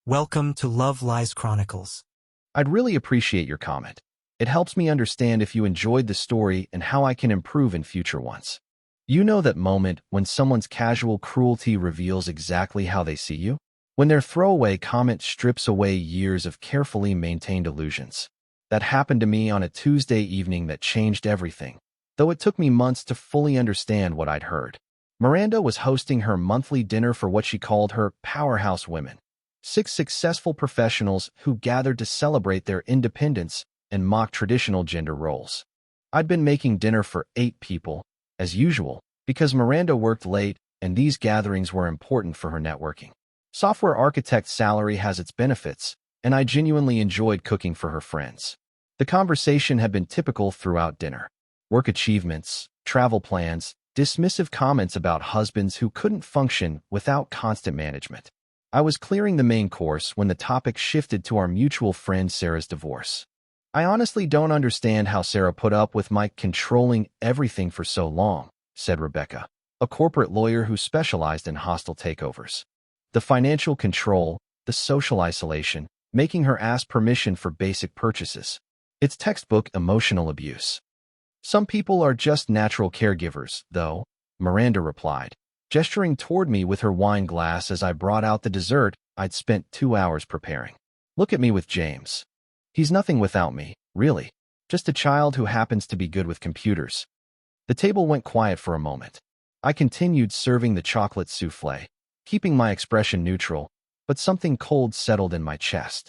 Welcome to Love Lies Chronicles. I'd really appreciate your comment. It helps me understand if you enjoyed the story and how I can improve in future ones. You know that moment when someone's casual cruelty reveals exactly how they see you? When their throwaway comment strips away years of carefully maintained illusions. That happened to me on a Tuesday evening that changed everything, though it took me months to fully understand what I'd heard. Miranda was hosting her monthly dinner for what she called her powerhouse women. 6 successful professionals who gathered to celebrate their independence and mock traditional gender roles. I'd been making dinner for 8 people, as usual, because Miranda worked late and these gatherings were important for her networking. Software architect salary has its benefits, and I genuinely enjoyed cooking for her friends. The conversation had been typical throughout dinner. Work achievements, travel plans, dismissive comments about husbands who couldn't function without constant management. I was clearing the main course when the topic shifted to our mutual friend Sarah's divorce. I honestly don't understand how Sarah put up with my controlling everything for so long, said Rebecca, a corporate lawyer who specialized in hostile takeovers. The financial control, the social isolation, making her ask permission for basic purchases. It's textbook emotional abuse. Some people are just natural caregivers, though, Miranda replied, gesturing toward me with her wine glass as I brought out the dessert I'd spent 2 hours preparing. Look at me with James. He's nothing without me, really. Just a child who happens to be good with computers. The table went quiet for a moment. I continued serving the chocolate souffle, keeping my expression neutral, but something cold settled in my chest.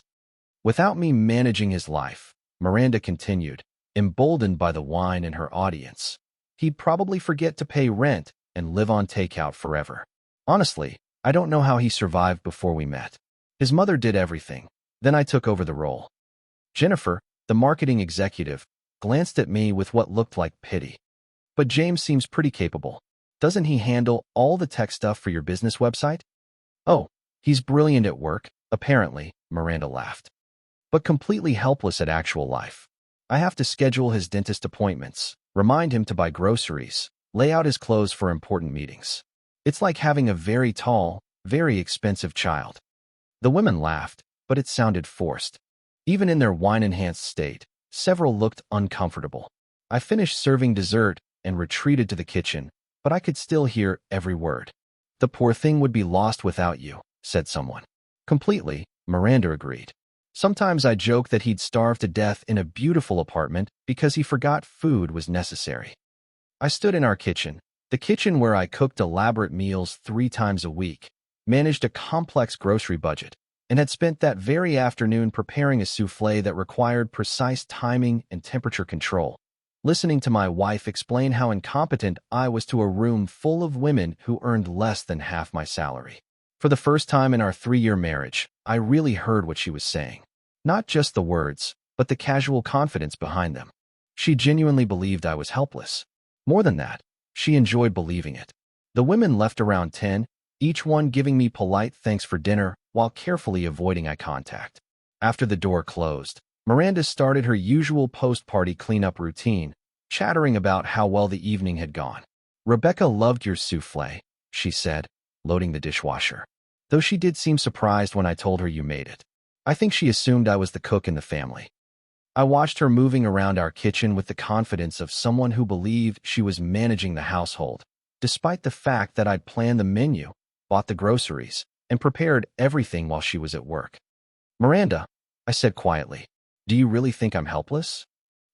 Without me managing his life, Miranda continued, emboldened by the wine and her audience, he'd probably forget to pay rent and live on takeout forever. Honestly, I don't know how he survived before we met. His mother did everything. Then I took over the role. Jennifer, the marketing executive, glanced at me with what looked like pity. But James seems pretty capable. Doesn't he handle all the tech stuff for your business website? Oh, he's brilliant at work, apparently, Miranda laughed. But completely helpless at actual life. I have to schedule his dentist appointments, remind him to buy groceries, lay out his clothes for important meetings. It's like having a very tall, very expensive child. The women laughed, but it sounded forced. Even in their wine-enhanced state, several looked uncomfortable. I finished serving dessert and retreated to the kitchen, but I could still hear every word. The poor thing would be lost without you, said someone. Completely, Miranda agreed. Sometimes I joke that he'd starve to death in a beautiful apartment because he forgot food was necessary. I stood in our kitchen, the kitchen where I cooked elaborate meals 3 times a week, managed a complex grocery budget, and had spent that very afternoon preparing a souffle that required precise timing and temperature control, listening to my wife explain how incompetent I was to a room full of women who earned less than half my salary. For the first time in our 3-year marriage, I really heard what she was saying. Not just the words, but the casual confidence behind them. She genuinely believed I was helpless. More than that, she enjoyed believing it. The women left around 10, each one giving me polite thanks for dinner while carefully avoiding eye contact. After the door closed, Miranda started her usual post-party cleanup routine, chattering about how well the evening had gone. Rebecca loved your souffle, she said, loading the dishwasher. Though she did seem surprised when I told her you made it. I think she assumed I was the cook in the family. I watched her moving around our kitchen with the confidence of someone who believed she was managing the household, despite the fact that I'd planned the menu, bought the groceries, and prepared everything while she was at work. Miranda, I said quietly, do you really think I'm helpless?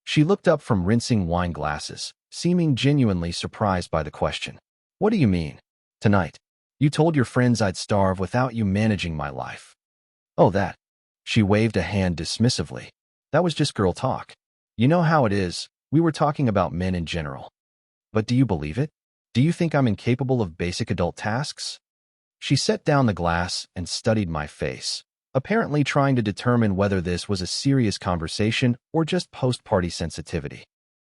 She looked up from rinsing wine glasses, seeming genuinely surprised by the question. What do you mean? Tonight, you told your friends I'd starve without you managing my life. Oh, that. She waved a hand dismissively. That was just girl talk. You know how it is, we were talking about men in general. But do you believe it? Do you think I'm incapable of basic adult tasks? She set down the glass and studied my face, apparently trying to determine whether this was a serious conversation or just post-party sensitivity.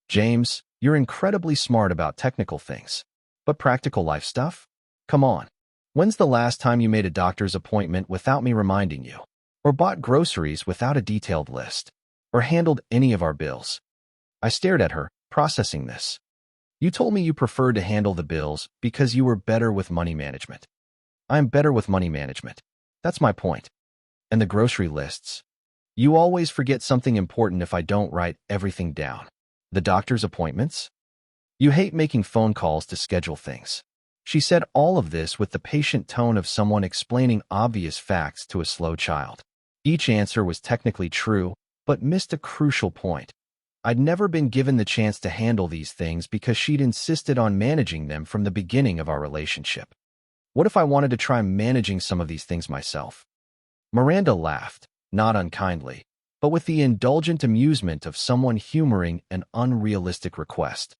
James, you're incredibly smart about technical things. But practical life stuff? Come on. When's the last time you made a doctor's appointment without me reminding you? Or bought groceries without a detailed list? Or handled any of our bills? I stared at her, processing this. You told me you preferred to handle the bills because you were better with money management. I'm better with money management. That's my point. And the grocery lists. You always forget something important if I don't write everything down. The doctor's appointments? You hate making phone calls to schedule things. She said all of this with the patient tone of someone explaining obvious facts to a slow child. Each answer was technically true, but missed a crucial point. I'd never been given the chance to handle these things because she'd insisted on managing them from the beginning of our relationship. What if I wanted to try managing some of these things myself? Miranda laughed, not unkindly, but with the indulgent amusement of someone humoring an unrealistic request.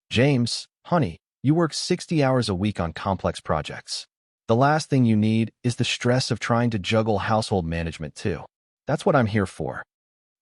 James, honey, you work 60 hours a week on complex projects. The last thing you need is the stress of trying to juggle household management too. That's what I'm here for.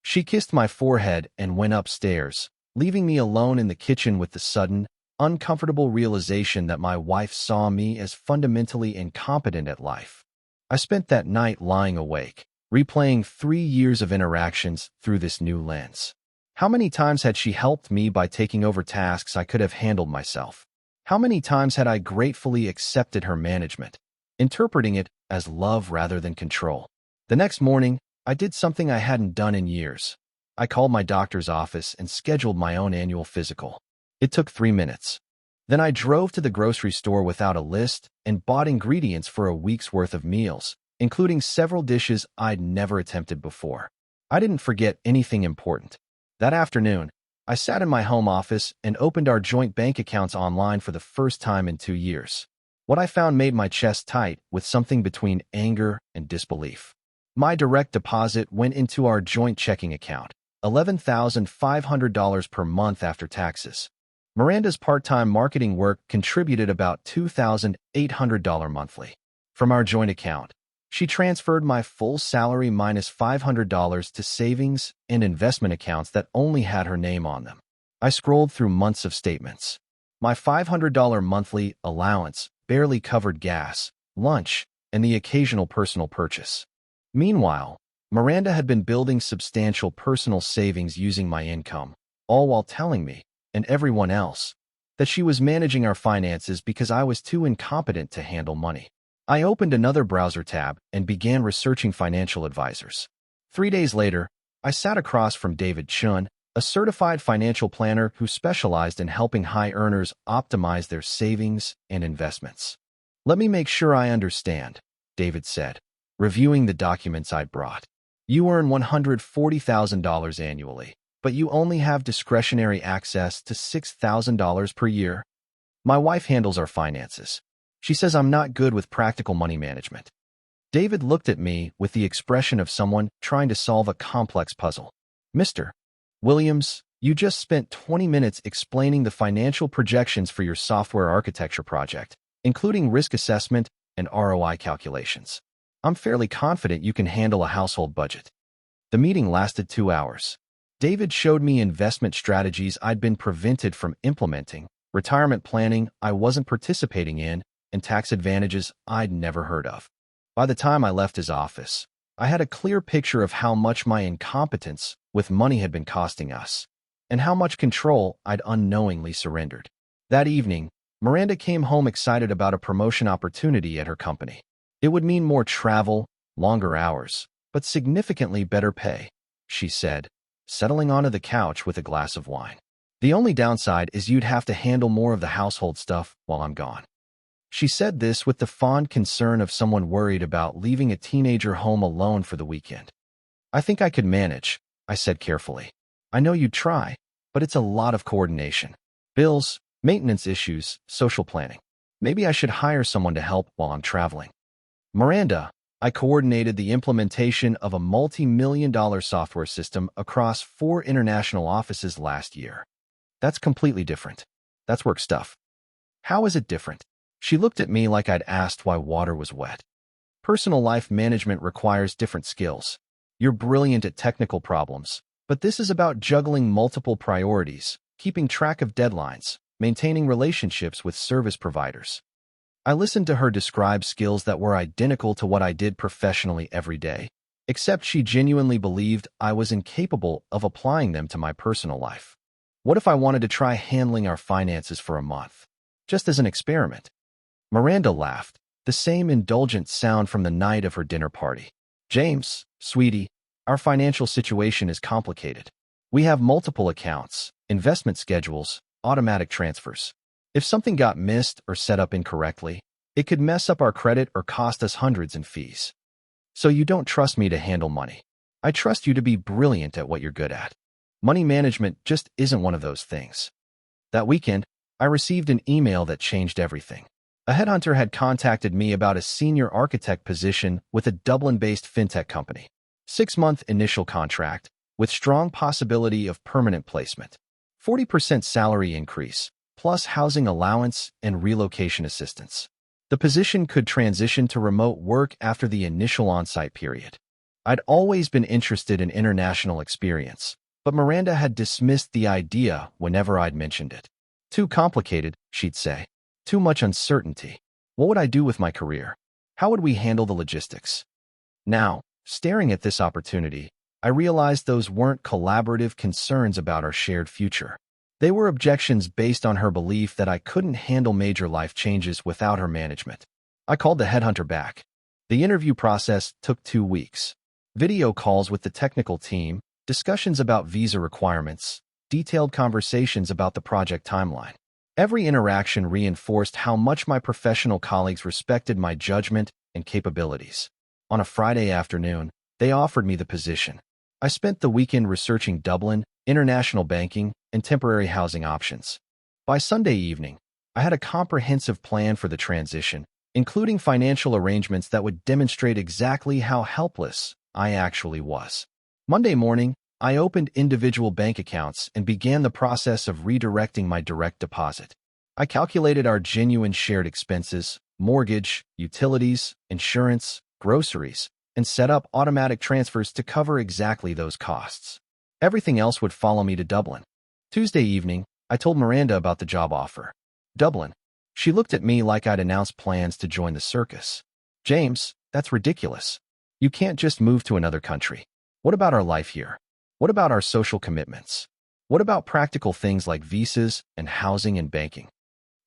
She kissed my forehead and went upstairs, leaving me alone in the kitchen with the sudden, uncomfortable realization that my wife saw me as fundamentally incompetent at life. I spent that night lying awake, replaying 3 years of interactions through this new lens. How many times had she helped me by taking over tasks I could have handled myself? How many times had I gratefully accepted her management, interpreting it as love rather than control? The next morning, I did something I hadn't done in years. I called my doctor's office and scheduled my own annual physical. It took 3 minutes. Then I drove to the grocery store without a list and bought ingredients for a week's worth of meals, including several dishes I'd never attempted before. I didn't forget anything important. That afternoon, I sat in my home office and opened our joint bank accounts online for the first time in 2 years. What I found made my chest tight with something between anger and disbelief. My direct deposit went into our joint checking account, $11,500 per month after taxes. Miranda's part-time marketing work contributed about $2,800 monthly. From our joint account, she transferred my full salary minus $500 to savings and investment accounts that only had her name on them. I scrolled through months of statements. My $500 monthly allowance barely covered gas, lunch, and the occasional personal purchase. Meanwhile, Miranda had been building substantial personal savings using my income, all while telling me, and everyone else, that she was managing our finances because I was too incompetent to handle money. I opened another browser tab and began researching financial advisors. 3 days later, I sat across from David Chun, a certified financial planner who specialized in helping high earners optimize their savings and investments. Let me make sure I understand, David said, reviewing the documents I'd brought. You earn $140,000 annually, but you only have discretionary access to $6,000 per year. My wife handles our finances. She says I'm not good with practical money management. David looked at me with the expression of someone trying to solve a complex puzzle. Mr. Williams, you just spent 20 minutes explaining the financial projections for your software architecture project, including risk assessment and ROI calculations. I'm fairly confident you can handle a household budget. The meeting lasted 2 hours. David showed me investment strategies I'd been prevented from implementing, retirement planning I wasn't participating in, and tax advantages I'd never heard of. By the time I left his office, I had a clear picture of how much my incompetence with money had been costing us, and how much control I'd unknowingly surrendered. That evening, Miranda came home excited about a promotion opportunity at her company. It would mean more travel, longer hours, but significantly better pay, she said, settling onto the couch with a glass of wine. The only downside is you'd have to handle more of the household stuff while I'm gone. She said this with the fond concern of someone worried about leaving a teenager home alone for the weekend. I think I could manage, I said carefully. I know you'd try, but it's a lot of coordination. Bills, maintenance issues, social planning. Maybe I should hire someone to help while I'm traveling. Miranda, I coordinated the implementation of a multi-million-dollar software system across 4 international offices last year. That's completely different. That's work stuff. How is it different? She looked at me like I'd asked why water was wet. Personal life management requires different skills. You're brilliant at technical problems, but this is about juggling multiple priorities, keeping track of deadlines, maintaining relationships with service providers. I listened to her describe skills that were identical to what I did professionally every day, except she genuinely believed I was incapable of applying them to my personal life. What if I wanted to try handling our finances for a month, just as an experiment? Miranda laughed, the same indulgent sound from the night of her dinner party. James, sweetie, our financial situation is complicated. We have multiple accounts, investment schedules, automatic transfers. If something got missed or set up incorrectly, it could mess up our credit or cost us hundreds in fees. So you don't trust me to handle money. I trust you to be brilliant at what you're good at. Money management just isn't one of those things. That weekend, I received an email that changed everything. A headhunter had contacted me about a senior architect position with a Dublin-based fintech company. 6-month initial contract, with strong possibility of permanent placement. 40% salary increase, plus housing allowance and relocation assistance. The position could transition to remote work after the initial on-site period. I'd always been interested in international experience, but Miranda had dismissed the idea whenever I'd mentioned it. Too complicated, she'd say. Too much uncertainty. What would I do with my career? How would we handle the logistics? Now, staring at this opportunity, I realized those weren't collaborative concerns about our shared future. They were objections based on her belief that I couldn't handle major life changes without her management. I called the headhunter back. The interview process took 2 weeks. Video calls with the technical team, discussions about visa requirements, detailed conversations about the project timeline. Every interaction reinforced how much my professional colleagues respected my judgment and capabilities. On a Friday afternoon, they offered me the position. I spent the weekend researching Dublin, international banking, and temporary housing options. By Sunday evening, I had a comprehensive plan for the transition, including financial arrangements that would demonstrate exactly how helpless I actually was. Monday morning, I opened individual bank accounts and began the process of redirecting my direct deposit. I calculated our genuine shared expenses, mortgage, utilities, insurance, groceries, and set up automatic transfers to cover exactly those costs. Everything else would follow me to Dublin. Tuesday evening, I told Miranda about the job offer. Dublin. She looked at me like I'd announced plans to join the circus. James, that's ridiculous. You can't just move to another country. What about our life here? What about our social commitments? What about practical things like visas and housing and banking?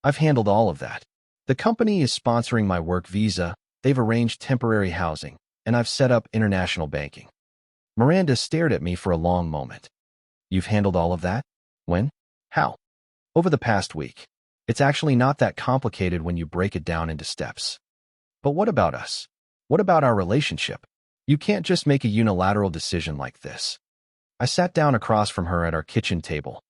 I've handled all of that. The company is sponsoring my work visa, they've arranged temporary housing, and I've set up international banking. Miranda stared at me for a long moment. You've handled all of that? When? How? Over the past week. It's actually not that complicated when you break it down into steps. But what about us? What about our relationship? You can't just make a unilateral decision like this. I sat down across from her at our kitchen table.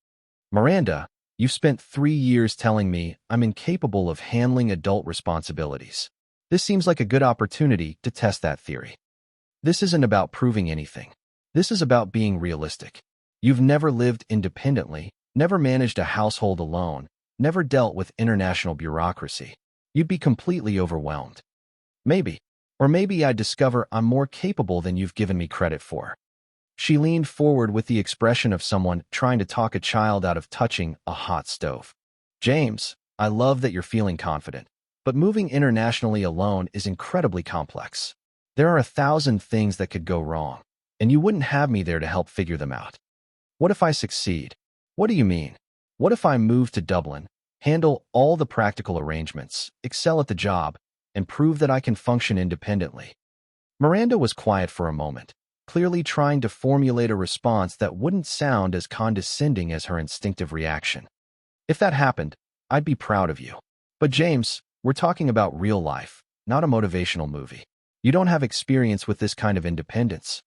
Miranda, you've spent 3 years telling me I'm incapable of handling adult responsibilities. This seems like a good opportunity to test that theory. This isn't about proving anything. This is about being realistic. You've never lived independently, never managed a household alone, never dealt with international bureaucracy. You'd be completely overwhelmed. Maybe, or maybe I'd discover I'm more capable than you've given me credit for. She leaned forward with the expression of someone trying to talk a child out of touching a hot stove. James, I love that you're feeling confident, but moving internationally alone is incredibly complex. There are 1,000 things that could go wrong, and you wouldn't have me there to help figure them out. What if I succeed? What do you mean? What if I move to Dublin, handle all the practical arrangements, excel at the job, and prove that I can function independently? Miranda was quiet for a moment, clearly trying to formulate a response that wouldn't sound as condescending as her instinctive reaction. If that happened, I'd be proud of you. But James, we're talking about real life, not a motivational movie. You don't have experience with this kind of independence.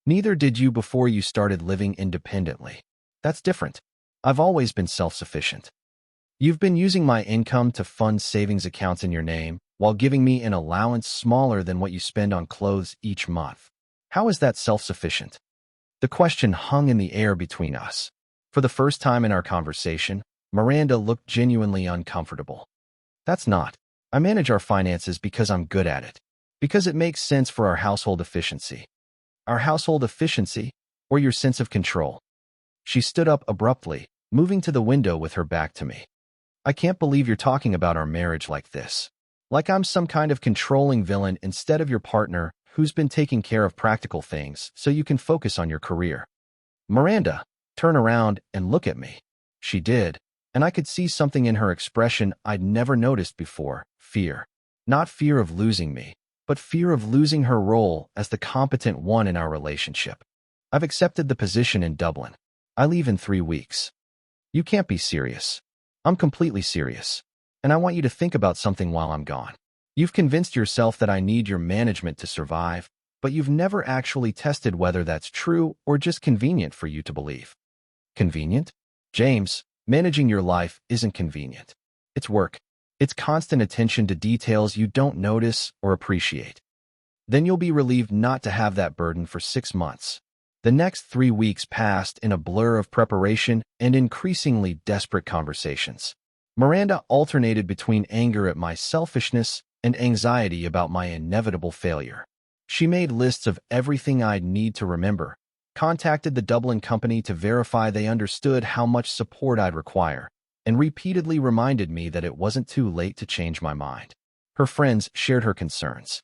Neither did you before you started living independently. That's different. I've always been self-sufficient. You've been using my income to fund savings accounts in your name while giving me an allowance smaller than what you spend on clothes each month. How is that self-sufficient? The question hung in the air between us. For the first time in our conversation, Miranda looked genuinely uncomfortable. That's not. I manage our finances because I'm good at it. Because it makes sense for our household efficiency. Our household efficiency, or your sense of control? She stood up abruptly, moving to the window with her back to me. I can't believe you're talking about our marriage like this. Like I'm some kind of controlling villain instead of your partner who's been taking care of practical things so you can focus on your career. Miranda, turn around and look at me. She did, and I could see something in her expression I'd never noticed before, fear. Not fear of losing me, but fear of losing her role as the competent one in our relationship. I've accepted the position in Dublin. I leave in 3 weeks. You can't be serious. I'm completely serious. And I want you to think about something while I'm gone. You've convinced yourself that I need your management to survive, but you've never actually tested whether that's true or just convenient for you to believe. Convenient? James, managing your life isn't convenient. It's work. It's constant attention to details you don't notice or appreciate. Then you'll be relieved not to have that burden for 6 months. The next 3 weeks passed in a blur of preparation and increasingly desperate conversations. Miranda alternated between anger at my selfishness and anxiety about my inevitable failure. She made lists of everything I'd need to remember, contacted the Dublin company to verify they understood how much support I'd require, and repeatedly reminded me that it wasn't too late to change my mind. Her friends shared her concerns.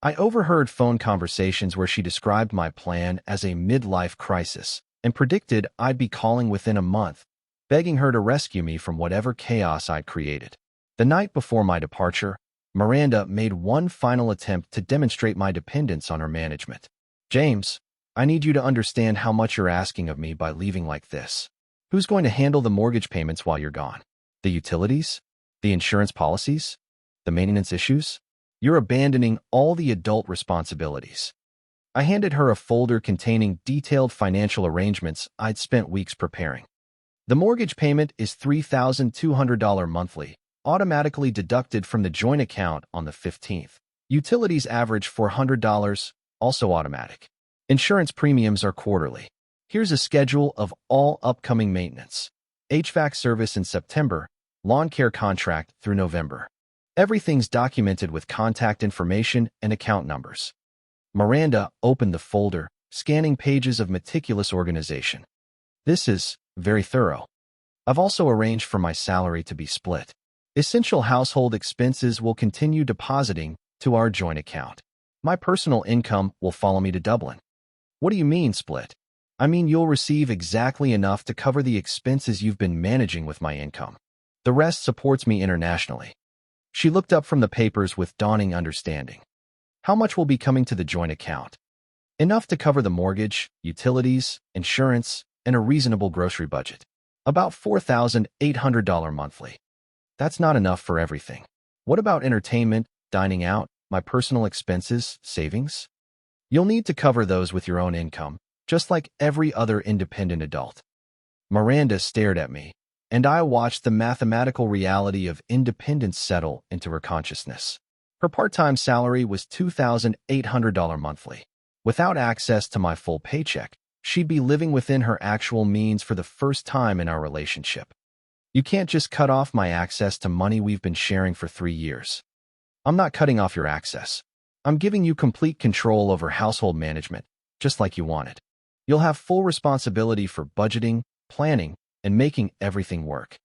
I overheard phone conversations where she described my plan as a midlife crisis and predicted I'd be calling within a month, begging her to rescue me from whatever chaos I'd created. The night before my departure, Miranda made one final attempt to demonstrate my dependence on her management. James, I need you to understand how much you're asking of me by leaving like this. Who's going to handle the mortgage payments while you're gone? The utilities? The insurance policies? The maintenance issues? You're abandoning all the adult responsibilities. I handed her a folder containing detailed financial arrangements I'd spent weeks preparing. The mortgage payment is $3,200 monthly, automatically deducted from the joint account on the 15th. Utilities average $400, also automatic. Insurance premiums are quarterly. Here's a schedule of all upcoming maintenance. HVAC service in September, lawn care contract through November. Everything's documented with contact information and account numbers. Miranda opened the folder, scanning pages of meticulous organization. This is very thorough. I've also arranged for my salary to be split. Essential household expenses will continue depositing to our joint account. My personal income will follow me to Dublin. What do you mean, split? I mean you'll receive exactly enough to cover the expenses you've been managing with my income. The rest supports me internationally. She looked up from the papers with dawning understanding. How much will be coming to the joint account? Enough to cover the mortgage, utilities, insurance, and a reasonable grocery budget. About $4,800 monthly. That's not enough for everything. What about entertainment, dining out, my personal expenses, savings? You'll need to cover those with your own income, just like every other independent adult. Miranda stared at me, and I watched the mathematical reality of independence settle into her consciousness. Her part-time salary was $2,800 monthly. Without access to my full paycheck, she'd be living within her actual means for the first time in our relationship. You can't just cut off my access to money we've been sharing for 3 years. I'm not cutting off your access. I'm giving you complete control over household management, just like you wanted. You'll have full responsibility for budgeting, planning, and making everything work.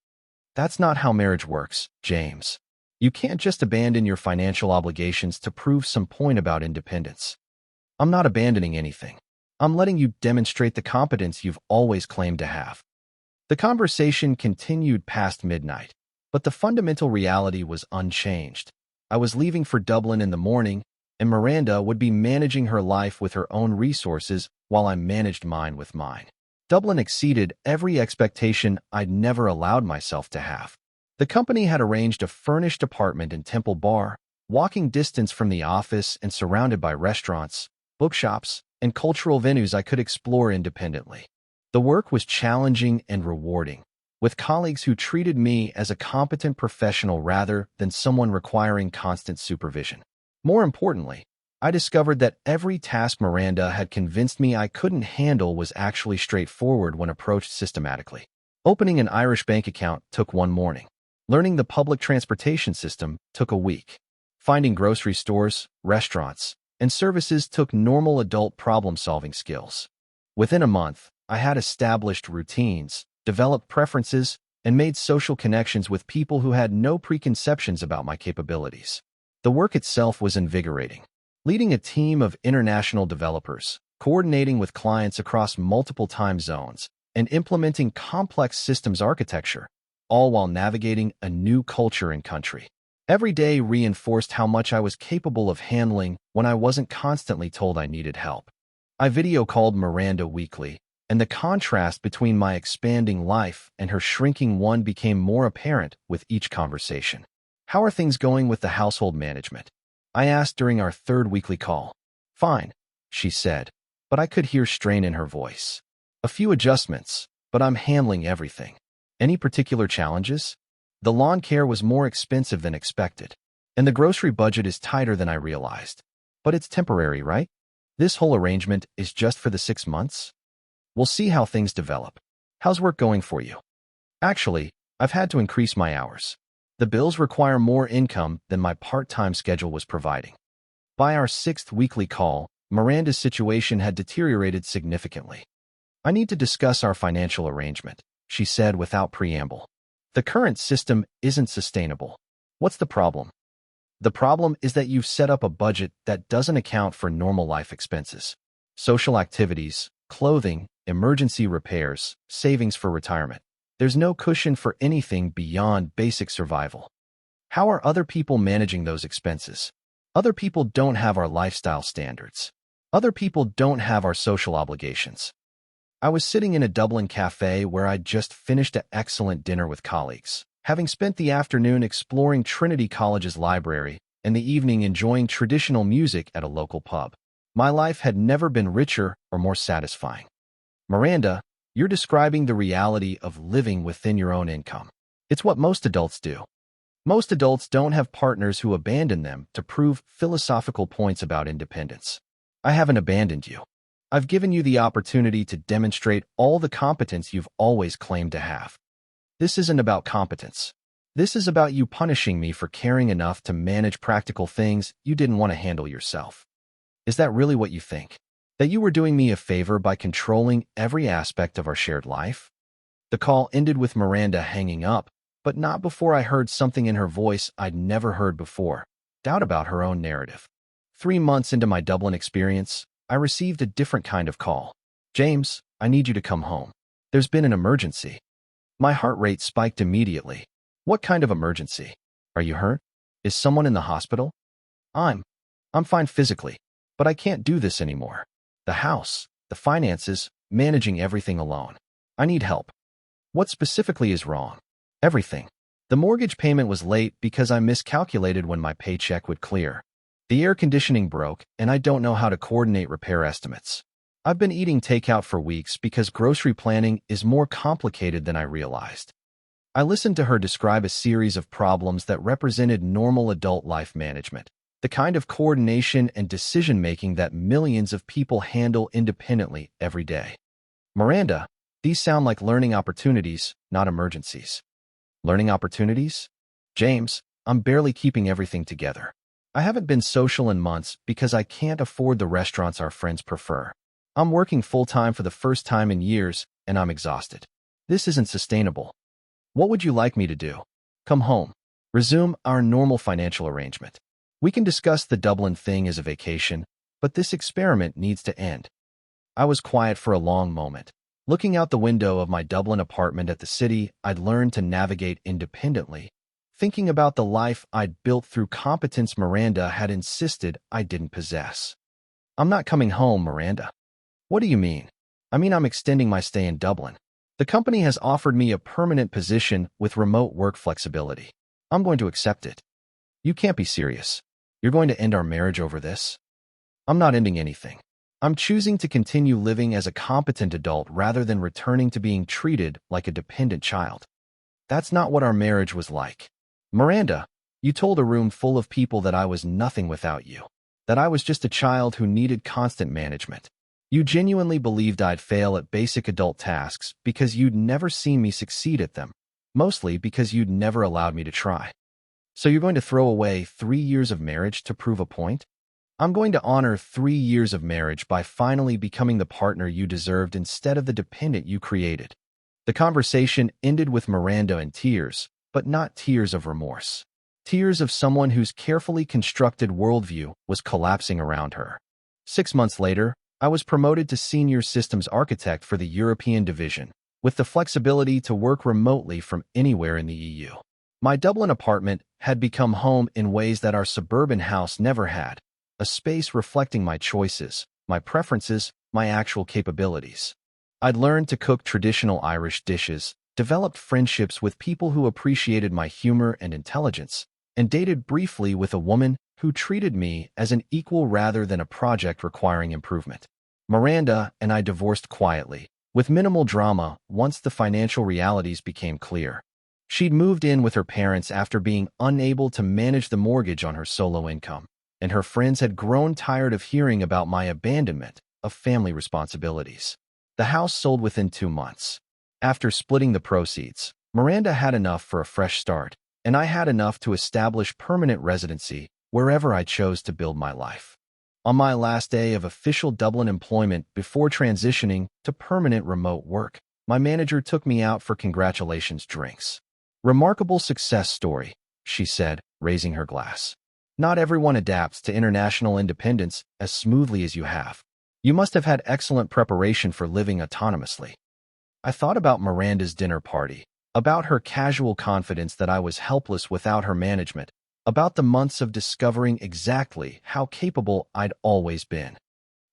That's not how marriage works, James. You can't just abandon your financial obligations to prove some point about independence. I'm not abandoning anything. I'm letting you demonstrate the competence you've always claimed to have. The conversation continued past midnight, but the fundamental reality was unchanged. I was leaving for Dublin in the morning, and Miranda would be managing her life with her own resources while I managed mine with mine. Dublin exceeded every expectation I'd never allowed myself to have. The company had arranged a furnished apartment in Temple Bar, walking distance from the office and surrounded by restaurants, bookshops, and cultural venues I could explore independently. The work was challenging and rewarding, with colleagues who treated me as a competent professional rather than someone requiring constant supervision. More importantly, I discovered that every task Miranda had convinced me I couldn't handle was actually straightforward when approached systematically. Opening an Irish bank account took 1 morning. Learning the public transportation system took a week. Finding grocery stores, restaurants, and services took normal adult problem-solving skills. Within a month, I had established routines, developed preferences, and made social connections with people who had no preconceptions about my capabilities. The work itself was invigorating. Leading a team of international developers, coordinating with clients across multiple time zones, and implementing complex systems architecture, all while navigating a new culture and country. Every day reinforced how much I was capable of handling when I wasn't constantly told I needed help. I video called Miranda weekly, and the contrast between my expanding life and her shrinking one became more apparent with each conversation. "How are things going with the household management?" I asked during our third weekly call. "Fine," she said, but I could hear strain in her voice. "A few adjustments, but I'm handling everything." "Any particular challenges?" "The lawn care was more expensive than expected, and the grocery budget is tighter than I realized. But it's temporary, right? This whole arrangement is just for the 6 months? We'll see how things develop. How's work going for you?" "Actually, I've had to increase my hours. The bills require more income than my part-time schedule was providing." By our 6th weekly call, Miranda's situation had deteriorated significantly. "I need to discuss our financial arrangement," she said without preamble. "The current system isn't sustainable." "What's the problem?" "The problem is that you've set up a budget that doesn't account for normal life expenses. Social activities, clothing, emergency repairs, savings for retirement. There's no cushion for anything beyond basic survival." "How are other people managing those expenses?" "Other people don't have our lifestyle standards. Other people don't have our social obligations." I was sitting in a Dublin cafe where I'd just finished an excellent dinner with colleagues, having spent the afternoon exploring Trinity College's library and the evening enjoying traditional music at a local pub. My life had never been richer or more satisfying. "Miranda, you're describing the reality of living within your own income. It's what most adults do. Most adults don't have partners who abandon them to prove philosophical points about independence. I haven't abandoned you. I've given you the opportunity to demonstrate all the competence you've always claimed to have. This isn't about competence. This is about you punishing me for caring enough to manage practical things you didn't want to handle yourself. Is that really what you think? That you were doing me a favor by controlling every aspect of our shared life?" The call ended with Miranda hanging up, but not before I heard something in her voice I'd never heard before: doubt about her own narrative. 3 months into my Dublin experience, I received a different kind of call. "James, I need you to come home. There's been an emergency." My heart rate spiked immediately. "What kind of emergency? Are you hurt? Is someone in the hospital?" I'm fine physically, but I can't do this anymore. The house, the finances, managing everything alone. I need help." "What specifically is wrong?" "Everything. The mortgage payment was late because I miscalculated when my paycheck would clear. The air conditioning broke, and I don't know how to coordinate repair estimates. I've been eating takeout for weeks because grocery planning is more complicated than I realized." I listened to her describe a series of problems that represented normal adult life management, the kind of coordination and decision-making that millions of people handle independently every day. "Miranda, these sound like learning opportunities, not emergencies." "Learning opportunities?" "James, I'm barely keeping everything together. I haven't been social in months because I can't afford the restaurants our friends prefer. I'm working full-time for the first time in years, and I'm exhausted. This isn't sustainable." "What would you like me to do?" "Come home. Resume our normal financial arrangement. We can discuss the Dublin thing as a vacation, but this experiment needs to end." I was quiet for a long moment, looking out the window of my Dublin apartment at the city I'd learned to navigate independently, thinking about the life I'd built through competence Miranda had insisted I didn't possess. "I'm not coming home, Miranda." "What do you mean?" "I mean I'm extending my stay in Dublin. The company has offered me a permanent position with remote work flexibility. I'm going to accept it." "You can't be serious. You're going to end our marriage over this?" "I'm not ending anything. I'm choosing to continue living as a competent adult rather than returning to being treated like a dependent child. That's not what our marriage was like. Miranda, you told a room full of people that I was nothing without you, that I was just a child who needed constant management. You genuinely believed I'd fail at basic adult tasks because you'd never seen me succeed at them, mostly because you'd never allowed me to try. So you're going to throw away 3 years of marriage to prove a point? I'm going to honor 3 years of marriage by finally becoming the partner you deserved instead of the dependent you created." The conversation ended with Miranda in tears, but not tears of remorse. Tears of someone whose carefully constructed worldview was collapsing around her. 6 months later, I was promoted to Senior Systems Architect for the European Division, with the flexibility to work remotely from anywhere in the EU. My Dublin apartment had become home in ways that our suburban house never had, a space reflecting my choices, my preferences, my actual capabilities. I'd learned to cook traditional Irish dishes, developed friendships with people who appreciated my humor and intelligence, and dated briefly with a woman who treated me as an equal rather than a project requiring improvement. Miranda and I divorced quietly, with minimal drama once the financial realities became clear. She'd moved in with her parents after being unable to manage the mortgage on her solo income, and her friends had grown tired of hearing about my abandonment of family responsibilities. The house sold within 2 months. After splitting the proceeds, Miranda had enough for a fresh start, and I had enough to establish permanent residency wherever I chose to build my life. On my last day of official Dublin employment before transitioning to permanent remote work, my manager took me out for congratulations drinks. "Remarkable success story," she said, raising her glass. "Not everyone adapts to international independence as smoothly as you have. You must have had excellent preparation for living autonomously." I thought about Miranda's dinner party, about her casual confidence that I was helpless without her management, about the months of discovering exactly how capable I'd always been.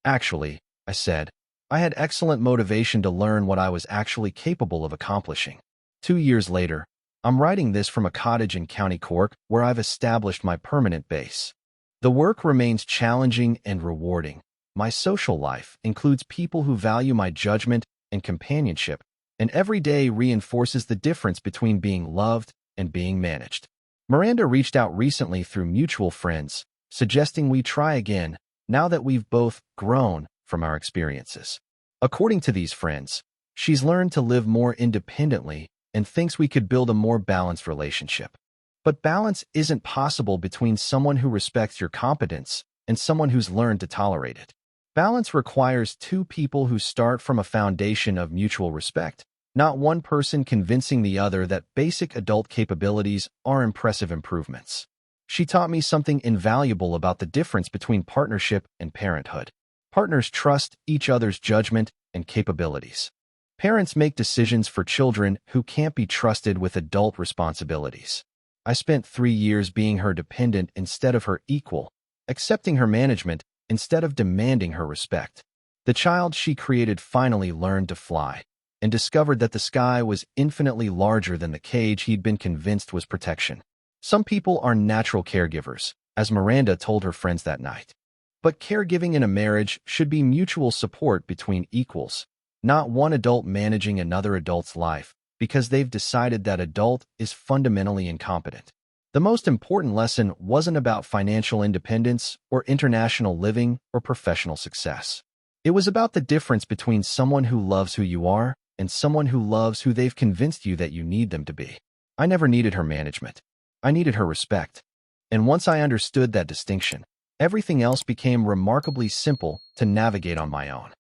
"Actually," I said, "I had excellent motivation to learn what I was actually capable of accomplishing." 2 years later, I'm writing this from a cottage in County Cork where I've established my permanent base. The work remains challenging and rewarding. My social life includes people who value my judgment and companionship, and every day reinforces the difference between being loved and being managed. Miranda reached out recently through mutual friends, suggesting we try again now that we've both grown from our experiences. According to these friends, she's learned to live more independently and thinks we could build a more balanced relationship. But balance isn't possible between someone who respects your competence and someone who's learned to tolerate it. Balance requires two people who start from a foundation of mutual respect, not one person convincing the other that basic adult capabilities are impressive improvements. She taught me something invaluable about the difference between partnership and parenthood. Partners trust each other's judgment and capabilities. Parents make decisions for children who can't be trusted with adult responsibilities. I spent 3 years being her dependent instead of her equal, accepting her management instead of demanding her respect. The child she created finally learned to fly and discovered that the sky was infinitely larger than the cage he'd been convinced was protection. Some people are natural caregivers, as Miranda told her friends that night. But caregiving in a marriage should be mutual support between equals, not one adult managing another adult's life because they've decided that adult is fundamentally incompetent. The most important lesson wasn't about financial independence or international living or professional success. It was about the difference between someone who loves who you are and someone who loves who they've convinced you that you need them to be. I never needed her management. I needed her respect. And once I understood that distinction, everything else became remarkably simple to navigate on my own.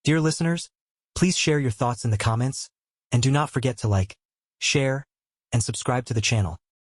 Dear listeners, please share your thoughts in the comments, and do not forget to like, share, and subscribe to the channel.